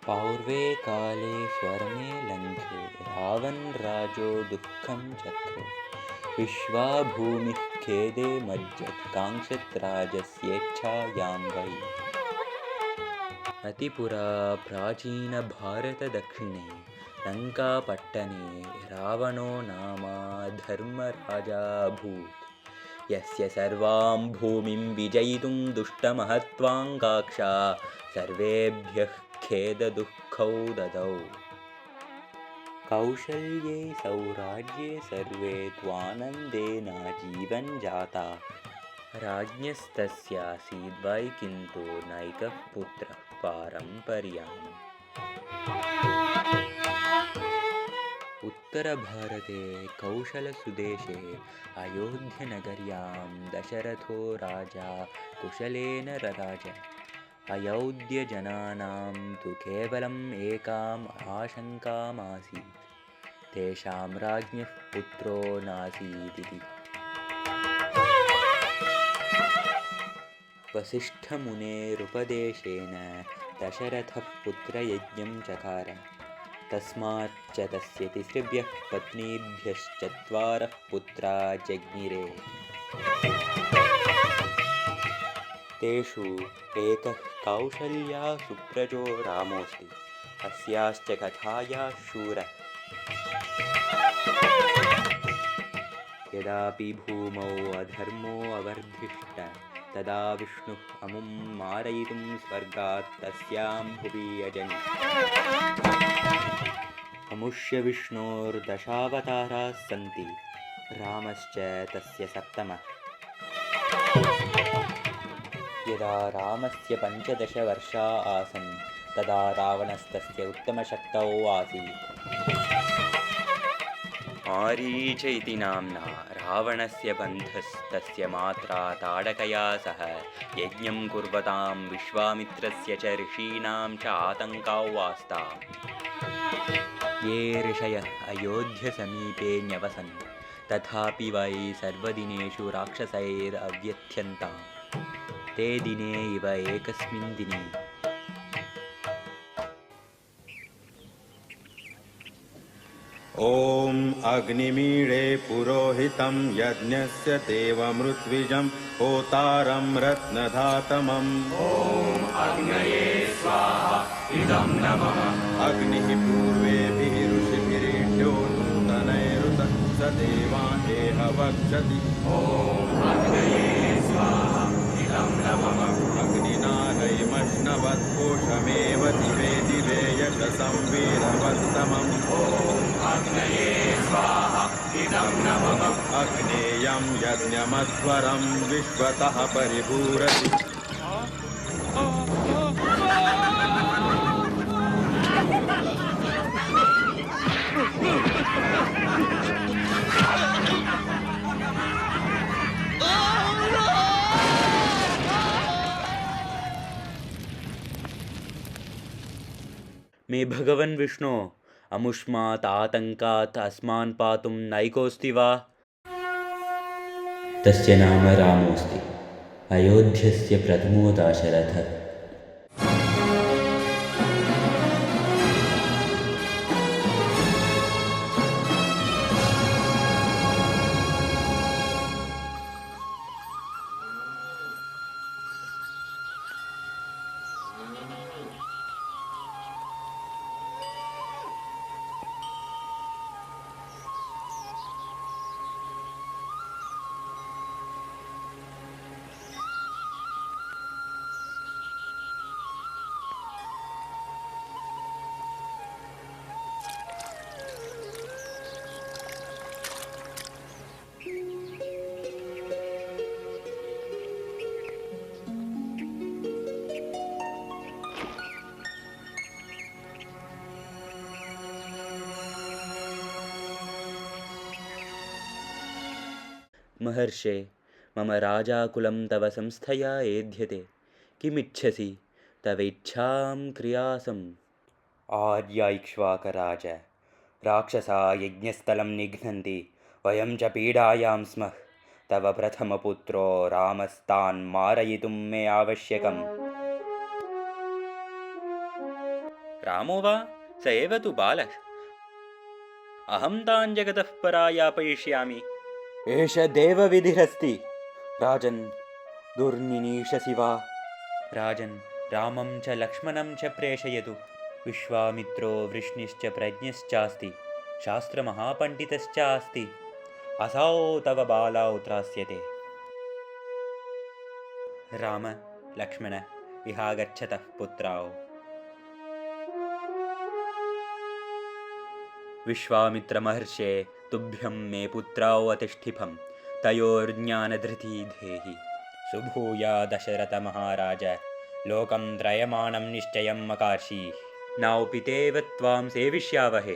पौर्वे काले स्वर्णे लङ्के रावन् राजो दुःखं चक्रे विश्वा भूमिः खेदे मज्जत् काङ्क्षत् राजस्येच्छायां वै। अतिपुरा प्राचीनभारतदक्षिणे लङ्कापट्टने रावणो नाम धर्मराजाभूत्। यस्य सर्वां भूमिं विजयितुं दुष्टमहत्वाङ्काक्षा सर्वेभ्यः खेददुःखौ ददौ। कौशल्ये सौराज्ये सर्वे त्वानन्देनाजीवन् जाता। राज्ञस्तस्यासीद् वै किन्तु नैकः पुत्रः पारम्पर्याम्। उत्तरभारते कौशलसुदेशे अयोध्यनगर्यां दशरथो राजा कुशलेन रराज। अयोध्यजनानां तु केवलम् एकाम् आशङ्कामासीत्, तेषां राज्ञः पुत्रो नासीदिति। वसिष्ठमुनेरुपदेशेन दशरथः पुत्रयज्ञं चकार। तस्माच्च तस्य तिसृभ्यः पत्नीभ्यश्चत्वारः पुत्रा जज्ञिरे। तेषु एकः कौशल्या सुप्रजो रामोऽस्ति। अस्याश्च कथायाः शूरः। यदापि भूमौ अधर्मो अवर्धिष्ट तदा विष्णुः अमुं मारयितुं स्वर्गात् तस्यां भुवि अजनि। अमुष्य विष्णोर्दशावताराः सन्ति, रामश्च तस्य सप्तमः। यदा रामस्य 15 वर्षा आसन् तदा रावणस्तस्य उत्तमशक्तौ आसीत्। मारीच इति नाम्ना रावणस्य बन्धस्तस्य मात्रा ताडकया सह यज्ञं कुर्वतां विश्वामित्रस्य च ऋषीणां च आतङ्कौ आस्ताम्। ये ऋषयः अयोध्यसमीपे न्यवसन् तथापि वै सर्वदिनेषु राक्षसैरव्यथ्यन्ताम्। ते दिने इव एकस्मिन् दिने ॐ अग्निमीळे पुरोहितं यज्ञस्य देवमृत्विजं होतारं रत्नधातमम्। ॐ अग्नये स्वाहा इदं नमः। अग्निः पूर्वेभिः ऋषिभिरीड्यो नूतनैरुतः स देवानेह वक्षति। ॐ अग्नये स्वाहा इदं नमः। अग्निना हैमश्नवत्कोशमेव दिवे दिवे यशसं वीरवत्तमम्। अग्नये स्वाहा इदं नमः। अग्नेयं यज्ञमध्वरं विश्वतः परिपूरति। मे भगवन् विष्णो, अमुष्मात् आतङ्कात् अस्मान् पातुं नैकोऽस्ति वा? तस्य नाम रामोऽस्ति। अयोध्यस्य प्रथमो दाशरथः। महर्षे, मम राजाकुलं तव संस्थया एध्यते। किमिच्छसि? तव इच्छां क्रियासम्। आर्यैक्ष्वाकराज, राक्षसा यज्ञस्थलं निघ्नन्ति, वयं च पीडायां स्मः। तव प्रथमपुत्रो रामस्तान् मारयितुं मे आवश्यकम्। रामो वा स एव तु बालः। अहं तान् जगतः परायापयिष्यामि। एष देवविधिरस्ति। राजन्, दुर्निनीषसि वा? राजन्, रामं च लक्ष्मणं च प्रेषयतु। विश्वामित्रो वृष्णिश्च प्रज्ञश्चास्ति, शास्त्रमहापण्डितश्च अस्ति। असौ तव बालौ त्रास्यते। राम, लक्ष्मण, इहागच्छतः पुत्रौ। विश्वामित्रमहर्षे, तुभ्यं मे पुत्रौ अतिष्ठिपं। तयोर्ज्ञानधृती धेहि। सुभूया दशरथ महाराज, लोकं त्रयमाणं निश्चयं मकार्षीः। नौ पितेव त्वां सेविष्यावहे,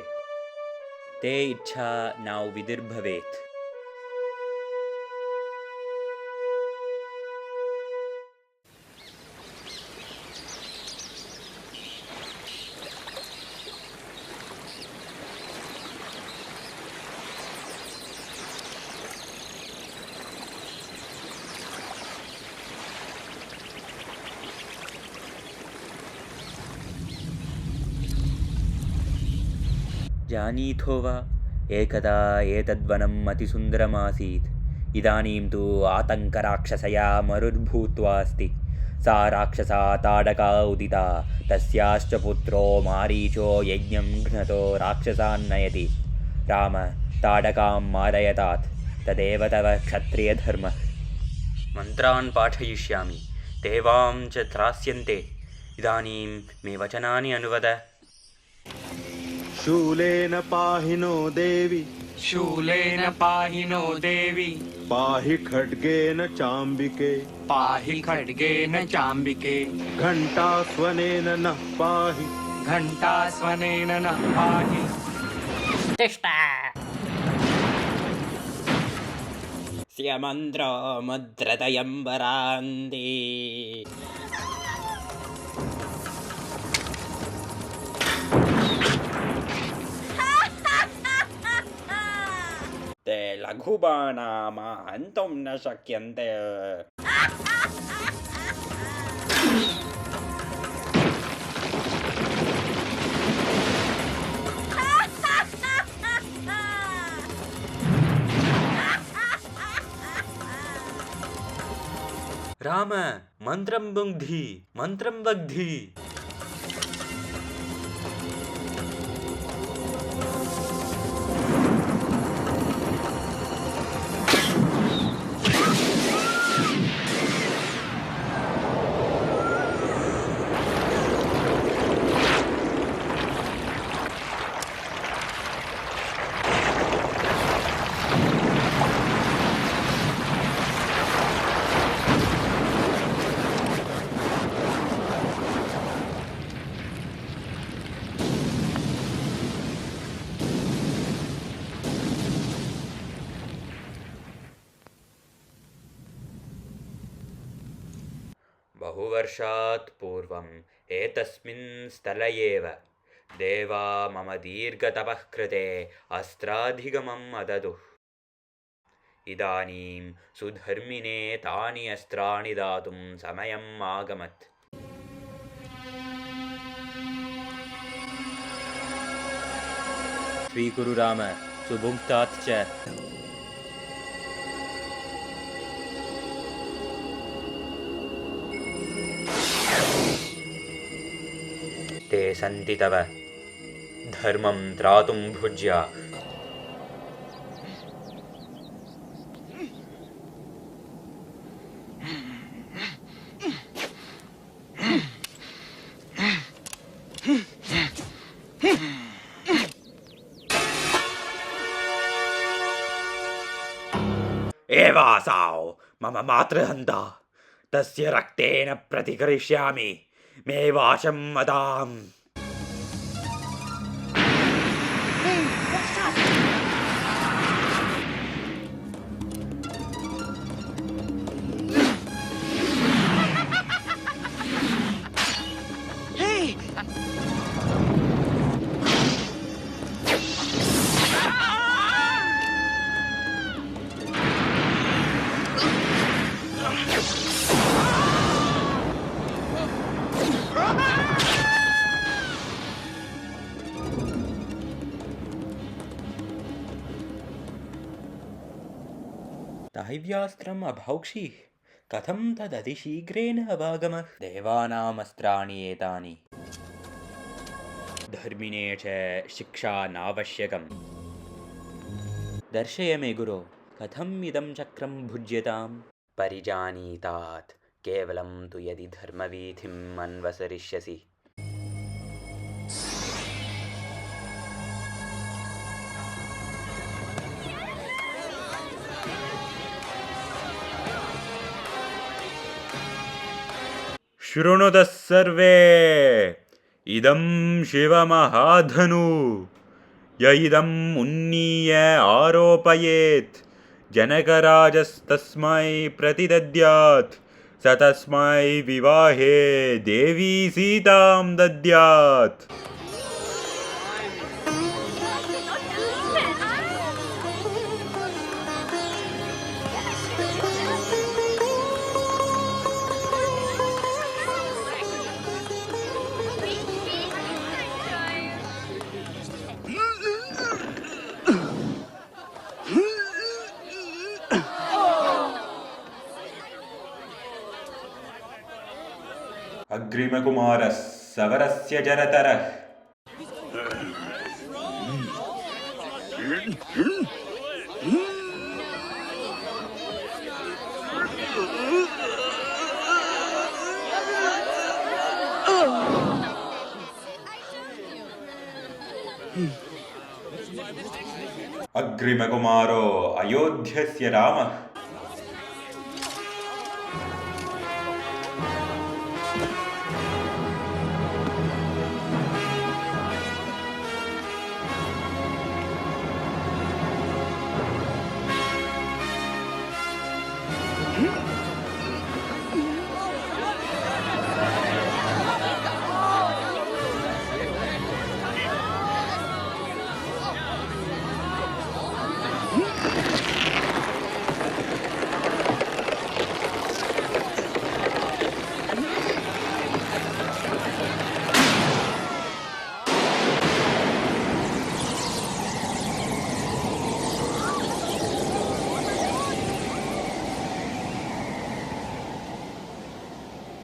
ते इच्छा नौ विधिर्भवेत्। जानीथो वा, एकदा एतद्वनम् अतिसुन्दरमासीत्। इदानीं तु आतङ्कराक्षसया मरुर्भूत्वा अस्ति। सा राक्षसा ताडका उदिता, तस्याश्च पुत्रो मारीचो यज्ञं घ्नतो राक्षसान् नयति। राम, ताडकां मारयतात्, तदेव तव क्षत्रियधर्मः। मन्त्रान् पाठयिष्यामि, देवां च त्रास्यन्ते। इदानीं मे वचनानि अनुवद। शूलेन पाहि नो देवि, शूलेन पाहि नो देवि, पाहि खड्गेन चाम्बिके, पाहि खड्गेन चाम्बिके, घण्टास्वनेन नः पाहि, घण्टास्वनेन नः पाहि। तिष्ठ! स्यमन्त्रो मुद्रतयम्बरान्ते। ते लघुबाणाः हन्तुं न शक्यन्ते। राम, मन्त्रं बुङ्धि, मन्त्रं वग्धि। बहुवर्षात् पूर्वम् एतस्मिन् स्थले एव देवा मम दीर्घतपः कृते अस्त्राधिगमम् अददुः। इदानीं सुधर्मिणे तानि अस्त्राणि दातुं समयम् आगमत्। स्वीकुरु राम, सुभुक्तात् च। ते सन्ति तव धर्मं त्रातुं भुज्या। एवासौ मम मातृहन्ता, तस्य रक्तेन प्रतिकरिष्यामि। मे वाचं वदाम्। दैव्यास्त्रम् अभौक्षि कथं तदतिशीघ्रेण अवागमः देवानामस्त्राणि एतानि धर्मिणे च शिक्षा नावश्यकम् दर्शय मे गुरो कथम् इदं चक्रं भुज्यतां परिजानीतात् केवलं तु यदि धर्मवीथिम् अन्वसरिष्यसि शृणुतः सर्वे इदं शिवमहाधनु य इदम् उन्नीय आरोपयेत् जनकराजस्तस्मै प्रतिदद्यात् स तस्मै विवाहे देवी सीतां दद्यात् अग्रिमकुमारः सवरस्य जरतरः अग्रिमकुमारो अयोध्यस्य रामः